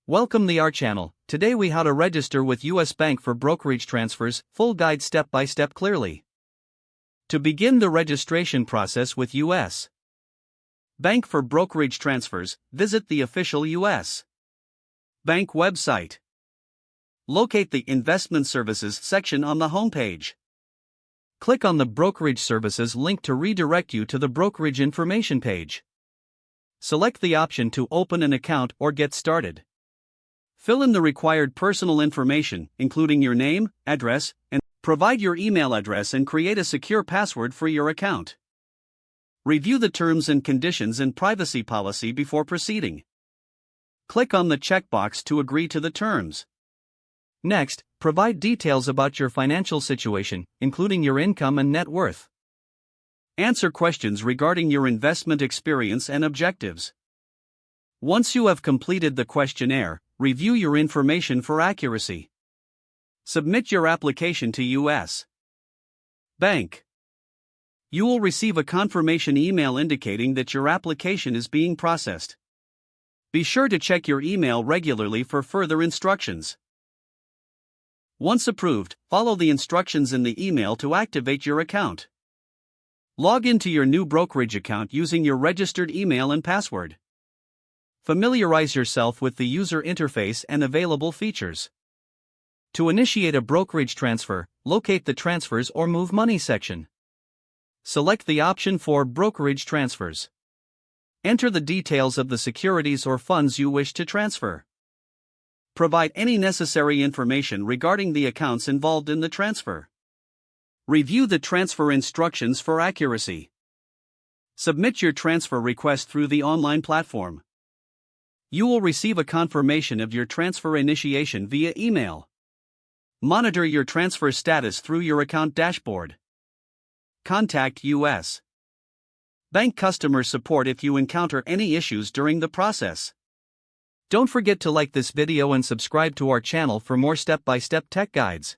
Welcome to our channel. Today we how to register with US Bank for brokerage transfers, full guide step by step clearly. To begin the registration process with US Bank for brokerage transfers, visit the official US Bank website. Locate the Investment Services section on the homepage. Click on the Brokerage Services link to redirect you to the brokerage information page. Select the option to open an account or get started. Fill in the required personal information, including your name, address, and provide your email address and create a secure password for your account. Review the terms and conditions and privacy policy before proceeding. Click on the checkbox to agree to the terms. Next, provide details about your financial situation, including your income and net worth. Answer questions regarding your investment experience and objectives. Once you have completed the questionnaire, review your information for accuracy. Submit your application to US Bank. You will receive a confirmation email indicating that your application is being processed. Be sure to check your email regularly for further instructions. Once approved, follow the instructions in the email to activate your account. Log into your new brokerage account using your registered email and password. Familiarize yourself with the user interface and available features. To initiate a brokerage transfer, locate the Transfers or Move Money section. Select the option for Brokerage Transfers. Enter the details of the securities or funds you wish to transfer. Provide any necessary information regarding the accounts involved in the transfer. Review the transfer instructions for accuracy. Submit your transfer request through the online platform. You will receive a confirmation of your transfer initiation via email. Monitor your transfer status through your account dashboard. Contact US Bank customer support if you encounter any issues during the process. Don't forget to like this video and subscribe to our channel for more step-by-step tech guides.